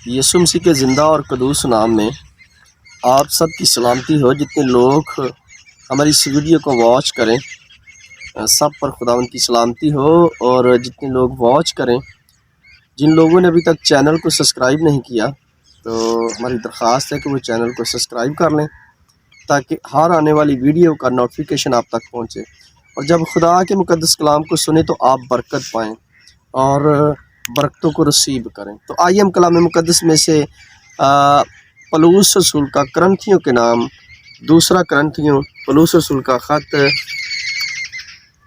यीशु मसीह के ज़िंदा और क़ुद्दूस नाम में आप सब की सलामती हो। जितने लोग हमारी इस वीडियो को वॉच करें, सब पर खुदावंद की सलामती हो। और जितने लोग वॉच करें, जिन लोगों ने अभी तक चैनल को सब्सक्राइब नहीं किया, तो हमारी दरख्वास्त है कि वो चैनल को सब्सक्राइब कर लें, ताकि हर आने वाली वीडियो का नोटिफिकेशन आप तक पहुँचे। और जब खुदा के मुक़द्दस कलाम को सुने तो आप बरकत पाएँ और बरकतों को रिसीव करें। तो आइए हम कलाम मुक़द्दस में से पौलुस रसूल का करंथियों के नाम दूसरा करंथियों पौलुस रसूल का ख़त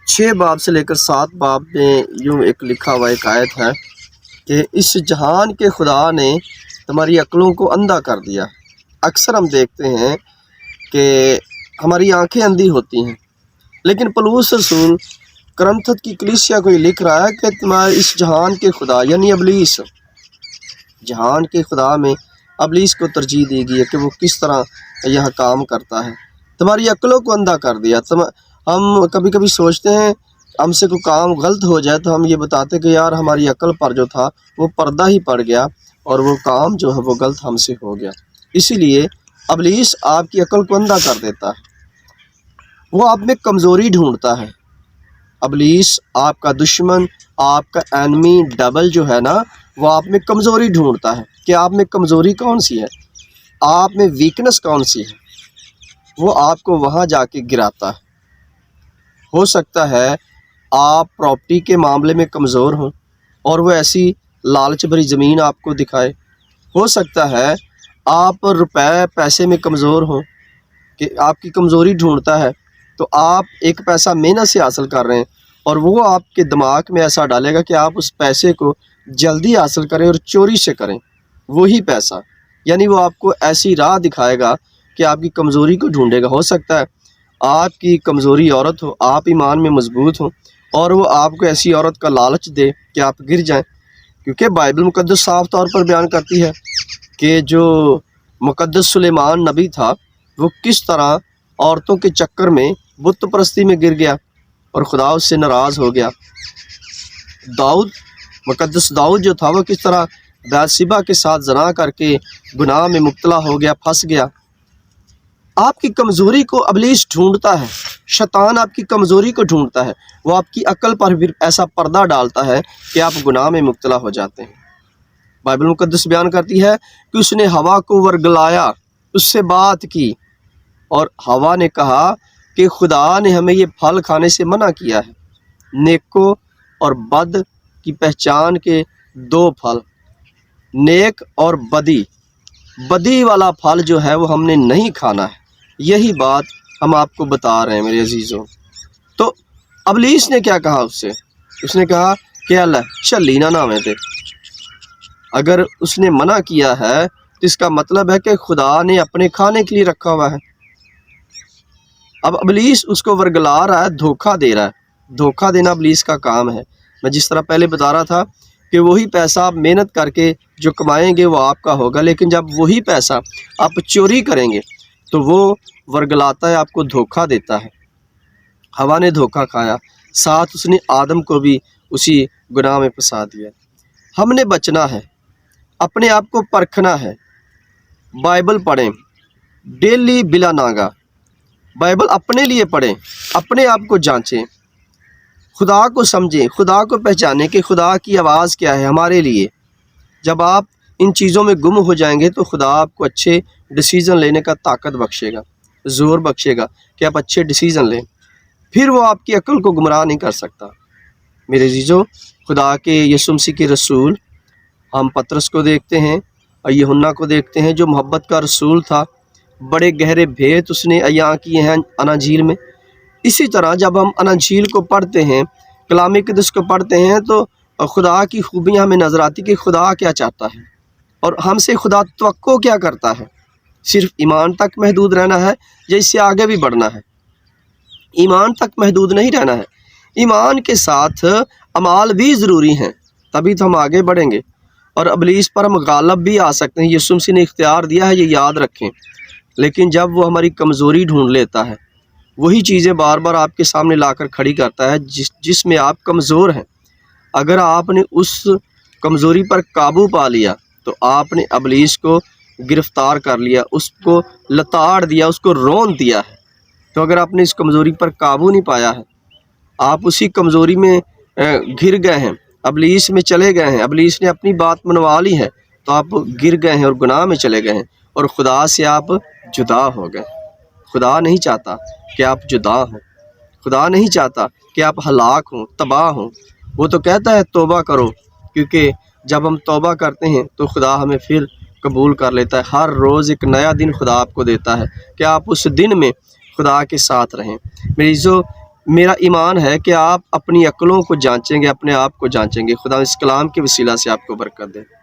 6 बाब से लेकर 7 बाब में यूँ एक लिखा हुआ एक आयत है कि इस जहान के खुदा ने तुम्हारी अक्लों को अंधा कर दिया। अक्सर हम देखते हैं कि हमारी आंखें अंधी होती हैं, लेकिन पौलुस रसूल करंथत की कलीसिया को ये लिख रहा है कि तुम्हारे इस जहान के खुदा यानी इब्लीस, जहान के खुदा में इब्लीस को तरजीह दी गई है कि वो किस तरह यह काम करता है। तुम्हारी अक्लों को अंधा कर दिया। हम कभी कभी सोचते हैं हमसे कोई काम गलत हो जाए तो हम ये बताते कि यार हमारी अक्ल पर जो था वो पर्दा ही पड़ गया और वो काम जो है वो गलत हमसे हो गया। इसीलिए इब्लीस आपकी अक्ल को अंधा कर देता है, वो आप में कमज़ोरी ढूंढता है। इब्लीस आपका दुश्मन, आपका एनमी डबल जो है ना, वो आप में कमज़ोरी ढूंढता है कि आप में कमज़ोरी कौन सी है, आप में वीकनेस कौन सी है। वो आपको वहाँ जाके गिराता है। हो सकता है आप प्रॉपर्टी के मामले में कमज़ोर हों और वो ऐसी लालच भरी ज़मीन आपको दिखाए। हो सकता है आप रुपए पैसे में कमज़ोर हों कि आपकी कमज़ोरी ढूंढता है, तो आप एक पैसा मेहनत से हासिल कर रहे हैं और वो आपके दिमाग में ऐसा डालेगा कि आप उस पैसे को जल्दी हासिल करें और चोरी से करें वही पैसा। यानी वो आपको ऐसी राह दिखाएगा कि आपकी कमज़ोरी को ढूंढेगा। हो सकता है आपकी कमज़ोरी औरत हो, आप ईमान में मजबूत हो और वो आपको ऐसी औरत का लालच दे कि आप गिर जाएं, क्योंकि बाइबल मुक़द्दस साफ तौर पर बयान करती है कि जो मुक़द्दस सुलेमान नबी था वो किस तरह औरतों के चक्कर में बुत परस्ती में गिर गया और खुदा उससे नाराज़ हो गया। मुक़द्दस दाऊद जो था वो किस तरह बैतशेबा के साथ ज़ना करके गुनाह में मुब्तला हो गया, फंस गया। आपकी कमज़ोरी को इब्लीस ढूंढता है, शैतान आपकी कमज़ोरी को ढूंढता है। वो आपकी अक्ल पर भी ऐसा पर्दा डालता है कि आप गुनाह में मुब्तला हो जाते हैं। बाइबल मुक़द्दस बयान करती है कि उसने हवा को वर्गलाया, उससे बात की और हवा ने कहा कि खुदा ने हमें ये फल खाने से मना किया है। नेको और बद की पहचान के 2 फल, नेक और बदी वाला फल जो है वो हमने नहीं खाना है। यही बात हम आपको बता रहे हैं मेरे अजीज़ों। तो इब्लीस ने क्या कहा उससे? उसने कहा कि अल्लाह चली ना नामे थे। अगर उसने मना किया है तो इसका मतलब है कि खुदा ने अपने खाने के लिए रखा हुआ है। अब इब्लीस उसको वर्गला रहा है, धोखा दे रहा है। धोखा देना इब्लीस का काम है। मैं जिस तरह पहले बता रहा था कि वही पैसा आप मेहनत करके जो कमाएंगे वो आपका होगा, लेकिन जब वही पैसा आप चोरी करेंगे तो वो वर्गलाता है, आपको धोखा देता है। हवा ने धोखा खाया, साथ उसने आदम को भी उसी गुनाह में फंसा दिया। हमने बचना है, अपने आप को परखना है। बाइबल पढ़ें डेली बिला नागा। बाइबल अपने लिए पढ़ें, अपने आप को जांचें, खुदा को समझें, खुदा को पहचानें कि खुदा की आवाज़ क्या है हमारे लिए। जब आप इन चीज़ों में गुम हो जाएंगे तो खुदा आपको अच्छे डिसीज़न लेने का ताकत बख्शेगा, ज़ोर बख्शेगा कि आप अच्छे डिसीज़न लें। फिर वो आपकी अक्ल को गुमराह नहीं कर सकता। मेरे अज़ीज़ों, खुदा के यीशु मसीह के रसूल, हम पतरस को देखते हैं और यूहन्ना को देखते हैं जो मोहब्बत का रसूल था। बड़े गहरे भेद उसने अयां किए हैं अनाजील में। इसी तरह जब हम अनाजील को पढ़ते हैं, कलाम मुक़द्दस को पढ़ते हैं, तो खुदा की खूबियाँ हमें नज़र आती कि खुदा क्या चाहता है और हमसे खुदा तवक्को क्या करता है। सिर्फ ईमान तक महदूद रहना है या इससे आगे भी बढ़ना है? ईमान तक महदूद नहीं रहना है, ईमान के साथ अमाल भी ज़रूरी हैं, तभी तो हम आगे बढ़ेंगे और इब्लीस पर हम गालिब भी आ सकते हैं। यीशु मसीह ने इख्तियार दिया है, ये याद रखें। लेकिन जब वो हमारी कमज़ोरी ढूंढ लेता है, वही चीज़ें बार बार आपके सामने लाकर खड़ी करता है जिसमें आप कमज़ोर हैं। अगर आपने उस कमज़ोरी पर काबू पा लिया تو آپ نے ابلیس کو گرفتار کر لیا، اس کو لتاڑ دیا، اس کو رون دیا ہے۔ تو اگر آپ نے اس کمزوری پر قابو نہیں پایا ہے، آپ اسی کمزوری میں گر گئے ہیں، ابلیس میں چلے گئے ہیں، ابلیس نے اپنی بات منوا لی ہے، تو آپ گر گئے ہیں اور گناہ میں چلے گئے ہیں اور خدا سے آپ جدا ہو گئے۔ خدا نہیں چاہتا کہ آپ جدا ہوں، خدا نہیں چاہتا کہ آپ ہلاک ہوں، تباہ ہوں۔ وہ تو کہتا ہے توبہ کرو، کیونکہ جب ہم توبہ کرتے ہیں تو خدا ہمیں پھر قبول کر لیتا ہے۔ ہر روز ایک نیا دن خدا آپ کو دیتا ہے کہ آپ اس دن میں خدا کے ساتھ رہیں۔ میرا ایمان ہے کہ آپ اپنی عقلوں کو جانچیں گے، اپنے آپ کو جانچیں گے۔ خدا اس کلام کے وسیلہ سے آپ کو برکت دے۔